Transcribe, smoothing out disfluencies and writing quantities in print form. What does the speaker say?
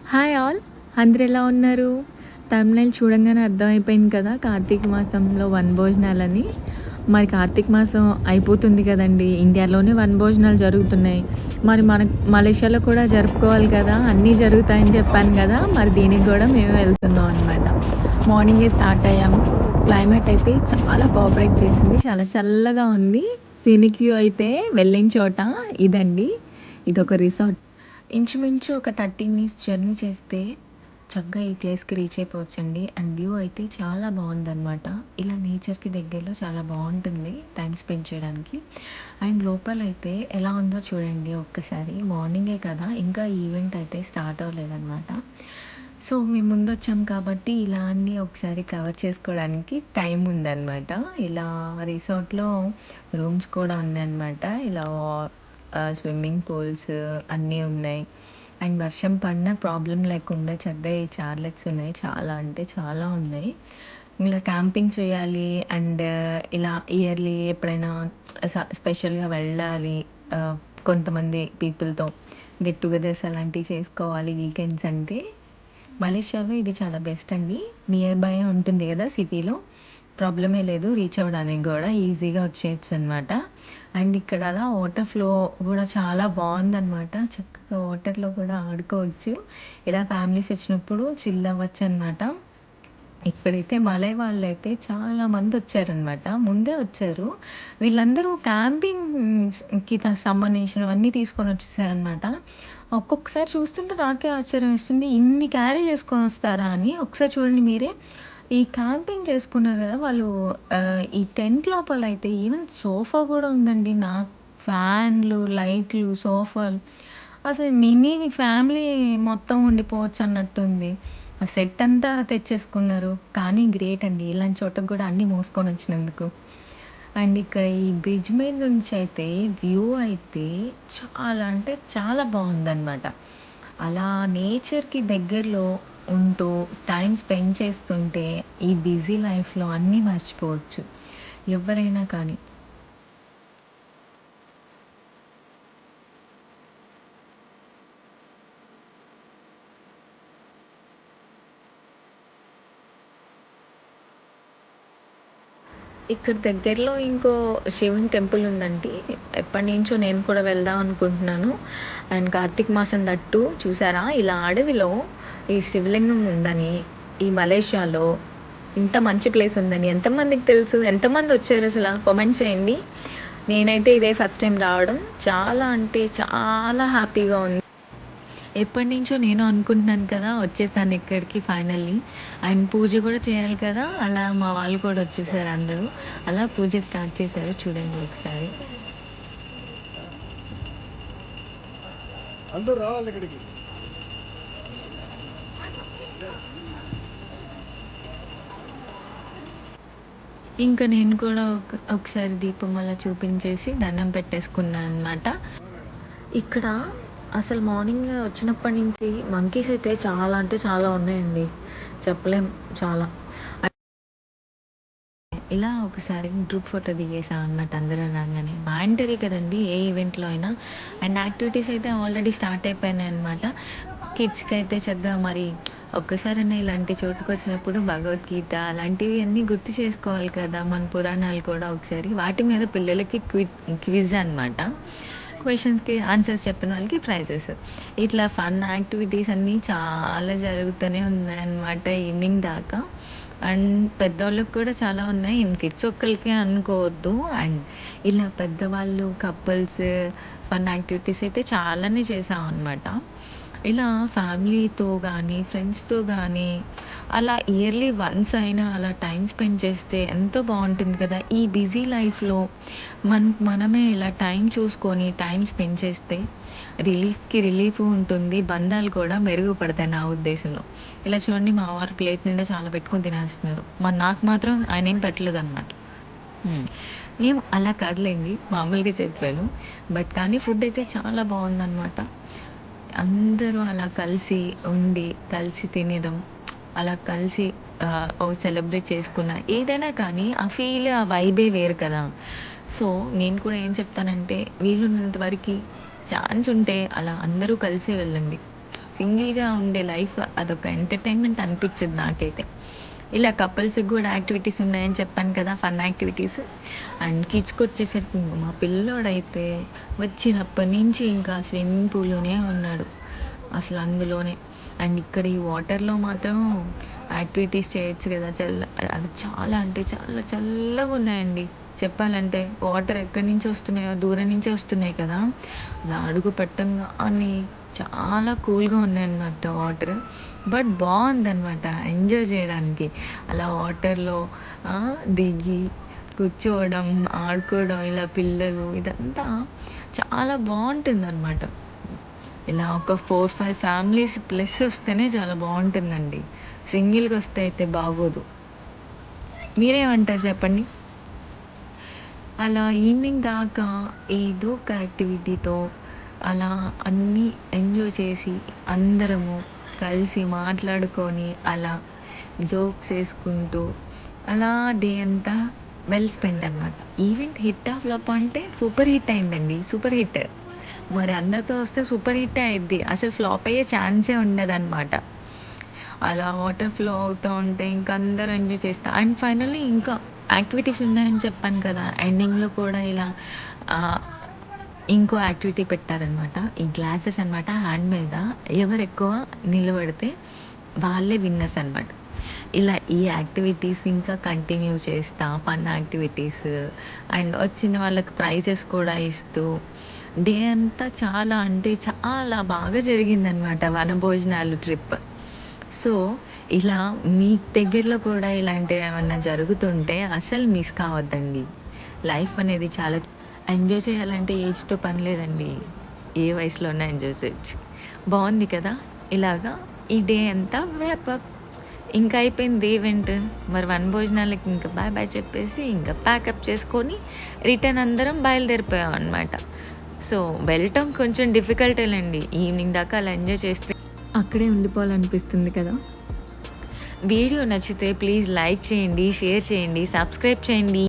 Hi all, అందరు ఎలా ఉన్నారు? తమిళ చూడంగానే అర్థమైపోయింది కదా, కార్తీక మాసంలో వనభోజనాలని. మరి కార్తీక మాసం అయిపోతుంది కదండి, ఇండియాలోనే వనభోజనాలు జరుగుతున్నాయి. మరి మన మలేషియాలో కూడా జరుపుకోవాలి కదా, అన్నీ జరుగుతాయని చెప్పాను కదా, మరి దీనికి కూడా మేము వెళ్తున్నాం అనమాట. మార్నింగే స్టార్ట్ అయ్యాము. క్లైమేట్ అయితే చాలా కోఆపరేట్ చేసింది, చాలా చల్లగా ఉంది. సీనిక్ వ్యూ అయితే వెళ్ళిన చోట ఇదండి, ఇదొక రిసార్ట్. ఇంచుమించు ఒక 30 మినిట్స్ జర్నీ చేస్తే చక్కగా ఈ ప్లేస్‌కి రీచ్ అయిపోవచ్చండి. అండ్ వ్యూ అయితే చాలా బావుందనమాట. ఇలా నేచర్‌కి దగ్గరలో చాలా బావుంటుంది టైమ్ స్పెండ్ చేయడానికి. అండ్ లోపలైతే ఎలా ఉందో చూడండి ఒక్కసారి. మార్నింగే కదా, ఇంకా ఈవెంట్ అయితే స్టార్ట్ అవ్వలేదనమాట. సో, మేము ముందొచ్చాం కాబట్టి ఇలా అన్నీ ఒకసారి కవర్ చేసుకోవడానికి టైం ఉందనమాట. ఇలా రిసార్ట్‌లో రూమ్స్ కూడా ఉన్నాయన్నమాట. ఇలా స్విమ్మింగ్ పూల్స్ అన్నీ ఉన్నాయి. అండ్ వర్షం పడినా ప్రాబ్లమ్ లేకుండా చక్కగా ఈ చార్లెట్స్ ఉన్నాయి. చాలా అంటే చాలా ఉన్నాయి. ఇలా క్యాంపింగ్ చేయాలి అండ్ ఇలా ఇయర్లీ ఎప్పుడైనా స్పెషల్‌గా వెళ్ళాలి, కొంతమంది పీపుల్‌తో గెట్ టుగెదర్స్ అలాంటివి చేసుకోవాలి వీకెండ్స్ అంటే మలేషియాలో ఇది చాలా బెస్ట్ అండి. నియర్ బై ఉంటుంది కదా సిటీలో. ప్రాబ్లమే లేదు, రీచ్ అవ్వడానికి గూడా ఈజీగా వచ్చేయొచ్చనమాట. అండ్ ఇక్కడ అలా వాటర్ ఫ్లో గూడా చాలా బావుందనమాట. చక్కగా వాటర్‌లో కూడా ఆడుకోవచ్చు. ఇలా ఫ్యామిలీస్ వచ్చినప్పుడు చిల్ అవ్వచ్చనమాట. ఇక్కడైతే మలై వాళ్ళైతే చాలా మందొచ్చారనమాట. ముందే వచ్చారు. వీళ్ళందరూ క్యాంపింగ్స్‌కి సంబంధించినవన్నీ తీసుకొనొచ్చేసారనమాట. ఒక్కొక్కసారి చూస్తుంటే నాకే ఆశ్చర్యం వేస్తుంది. ఇన్ని క్యారీ చేసుకొనొస్తారా అని. ఒకసారి చూడండి మీరే. ఈ క్యాంపింగ్ చేసుకున్నారు గదా, వాళ్ళు ఈ టెంట్ లోపలైతే ఈవెన్ సోఫా గూడా ఉందండి. ఫ్యాన్లు, లైట్లు, సోఫాలు అసలు మినీ ఫ్యామిలీ మొత్తం ఉండిపోవచ్చన్నట్టుంది. ఆ సెట్ అంతా తెచ్చేసుకున్నారు. కానీ గ్రేట్ అండి, ఇలాంటి చోటకి గూడా అన్నీ మోసుకొనొచ్చినందుకు. అండ్ ఇక్కడ ఈ బ్రిడ్జ్ మీద నుంచయితే వ్యూ అయితే చాలా అంటే చాలా బావుందనమాట. అలా నేచర్‌కి దగ్గరలో ఉంటూ టైం స్పెండ్ చేస్తుంటే ఈ బిజీ లైఫ్‌లో అన్నీ మర్చిపోవచ్చు ఎవ్వరైనా కానీ. ఇక్కడ దగ్గరలో ఇంకో శివుని టెంపుల్ ఉందండి. ఎప్పటినుంచో నేను కూడా వెళ్దాం అనుకుంటున్నాను. అండ్ కార్తీక మాసం దట్టు చూసారా, ఇలా అడవిలో ఈ శివలింగం ఉందని, ఈ మలేషియాలో ఇంత మంచి ప్లేస్ ఉందని ఎంతమందికి తెలుసు? ఎంతమంది వచ్చారు అసల? కామెంట్ చేయండి. నేనైతే ఇదే ఫస్ట్ టైం రావడం. చాలా అంటే చాలా హ్యాపీగా ఉంది. ఎప్పటినుంచో నేను అనుకుంటున్నాను కదా, వచ్చేసాను ఇక్కడికి ఫైనల్లీ. అండ్ పూజ కూడా చేయాలి కదా, అలా మా వాళ్ళు కూడా వచ్చేసారు అందరూ. అలా పూజ స్టార్ట్ చేశారు, చూడండి ఒకసారి. అందరూ రావాలి ఇక్కడికి. ఇంకా నేను కూడా ఒకసారి దీపం అలా చూపించేసి దండం పెట్టేసుకున్నాను అనమాట. ఇక్కడ అసలు మార్నింగ్ వచ్చినప్పటి నుంచి మంకీస్ అయితే చాలా అంటే చాలా ఉన్నాయండి. చెప్పలేం, చాలా. ఇలా ఒకసారి గ్రూప్ ఫోటో దిగేసాం అన్నమాట అందరం రాగానే. మ్యాండటరీ కదండీ ఏ ఈవెంట్‌లో అయినా. అండ్ యాక్టివిటీస్ అయితే ఆల్రెడీ స్టార్ట్ అయిపోయినాయన్నమాట. కిడ్స్‌కి అయితే చక్కగా మరి ఒక్కసారైనా ఇలాంటి చోటుకొచ్చినప్పుడు భగవద్గీత అలాంటివి అన్నీ గుర్తు చేసుకోవాలి కదా, మన పురాణాలు కూడా ఒకసారి. వాటి మీద పిల్లలకి క్విజ్ అనమాట. క్వెషన్స్‌కి ఆన్సర్స్ చెప్పిన వాళ్ళకి ప్రైజెస్. ఇట్లా ఫన్ యాక్టివిటీస్ అన్నీ చాలా జరుగుతూనే ఉన్నాయన్నమాట ఈవినింగ్ దాకా. అండ్ పెద్దోళ్ళకి కూడా చాలా ఉన్నాయి. కిడ్స్ ఒక్కళ్ళకే అనుకోవద్దు. అండ్ ఇలా పెద్దవాళ్ళు, కపుల్స్ ఫన్ యాక్టివిటీస్ అయితే చాలానే చేశామన్నమాట. ఇలా ఫ్యామిలీతో గానీ, ఫ్రెండ్స్‌తో గానీ అలా ఇయర్లీ వన్స్ అయినా అలా టైమ్ స్పెండ్ చేస్తే ఎంతో బావుంటుంది కదా. ఈ బిజీ లైఫ్‌లో మనమే ఇలా టైం చూసుకొని టైం స్పెండ్ చేస్తే రిలీఫ్‌కి రిలీఫు ఉంటుంది. బంధాలు కూడా మెరుగుపడతాయి నా ఉద్దేశంలో. ఇలా చూడండి, మా వారు ప్లేట్ నిండా చాలా పెట్టుకొని తినేస్తున్నారు. మరి నాకు మాత్రం ఆయనేం పెట్టలేదనమాట. హ్మ్. ఏం అలా కాదులెండి, మామూలుగా చెప్పాను. బట్ కానీ ఫుడ్ అయితే చాలా బావుందనమాట. అందరూ అలా కలిసి ఉండి, కలిసి తినడం, అలా కలిసి సెలబ్రేట్ చేసుకున్న ఏదైనా కానీ ఆ ఫీల్, ఆ వైబే వేరు కదా. సో, నేను కూడా చెప్తానంటే వీలున్నంత వరకి ఛాన్స్ ఉంటే అలా అందరూ కలిసే వెళ్ళండి. సింగిల్‌గా ఉండే లైఫ్ అదొక ఎంటర్‌టైన్‌మెంట్ అనిపిచ్చదు నాకైతే. ఇలా కపుల్స్‌కి గూడా యాక్టివిటీస్ ఉన్నాయని చెప్పాను కదా! Fun activities. అండ్ కిడ్స్‌కొచ్చేసరికి ఇంక మా పిల్లోడైతే వచ్చినప్పటి నుంచి ఇంకా స్విమ్మింగ్ పూల్‌లోనే ఉన్నాడు. అసలు అందులోనే. అండ్ ఇక్కడ ఈ వాటర్‌లో మాత్రం యాక్టివిటీస్ చేయొచ్చు కదా! అవి చాలా అంటే చాలా చల్లగున్నాయండి. చెప్పాలంటే వాటర్ ఎక్కడి నుంచి వస్తున్నాయో దూరం నుంచే వస్తున్నాయి కదా! అలా అడుగు పెట్టంగానే చాలా కూల్‌గా ఉన్నాయన్నమాట వాటర్. బట్ బావుందనమాట ఎంజాయ్ చేయడానికి. అలా వాటర్‌లో దిగి కూర్చోవడం, ఆడుకోవడం ఇలా పిల్లలు ఇదంతా చాలా బావుంటుందనమాట. ఇలా ఒక 4, 5 ఫ్యామిలీస్ ప్లస్ వస్తేనే చాలా బావుంటుందండి. సింగిల్‌గా వస్తే అయితే బాగోదు. మీరేమంటారు చెప్పండి? అలా ఈవినింగ్ దాకా ఏదో ఒక యాక్టివిటీతో అలా అన్నీ ఎంజాయ్ చేసి అందరము కలిసి మాట్లాడుకొని అలా జోక్స్ వేసుకుంటూ అలా డే అంతా వెల్ స్పెండ్ అనమాట. ఈవెంట్ హిట్టా ఫ్లాపా అంటే సూపర్ హిట్ అయిందండి. Super hit. మరి అందరితో వస్తే సూపర్ హిట్టే అయిద్ది. అసలు ఫ్లాప్ అయ్యే ఛాన్సే ఉండదనమాట. అలా వాటర్ ఫ్లో అవుతా ఉంటే ఇంక అందరూ ఎంజాయ్ చేస్తా అండ్ ఫైనల్లీ ఇంకా యాక్టివిటీస్ ఉన్నాయని చెప్పాను కదా! ఎండింగ్‌లో కూడా ఇలా ఆహ్, ఇంకో యాక్టివిటీ పెట్టారనమాట. ఈ గ్లాసెస్ అనమాట హ్యాండ్ మీద ఎవరెక్కువ నిలబడితే వాళ్ళే విన్నర్స్ అనమాట. ఇలా ఈ యాక్టివిటీస్ ఇంకా కంటిన్యూ చేస్తా ఫన్ యాక్టివిటీస్ అండ్ వచ్చిన వాళ్ళకి ప్రైజెస్ కూడా ఇస్తూ డే అంతా చాలా అంటే చాలా బాగా జరిగిందనమాట వనభోజనాలు ట్రిప్. సో, ఇలా మీ దగ్గరలో కూడా ఇలాంటివేమన్నా జరుగుతుంటే అసలు మిస్ కావద్దండి. లైఫ్ అనేది చాలా ఎంజాయ్ చేయాలంటే ఏజ్‌తో పని లేదండి. ఏ వయసులోనైనా ఎంజాయ్ చేయొచ్చు. బావుంది కదా! ఇలాగా ఈ డే అంతా వ్రాప్ అప్. ఇంకా అయిపోయింది ఈవెంట్. మరి వనభోజనాలకి ఇంక బాయ్ బాయ్ చెప్పేసి ఇంక ప్యాకప్ చేసుకొని రిటర్న్ అందరం బయలుదేరిపోయామనమాట. సో, వెళ్ళటం కొంచెం డిఫికల్టేలెండి. ఈవినింగ్ దాకా అలా ఎంజాయ్ చేస్తే అక్కడే ఉండిపోవాలనిపిస్తుంది కదా! వీడియో నచ్చితే ప్లీజ్ లైక్ చేయండి, షేర్ చేయండి, సబ్స్క్రైబ్ చేయండి.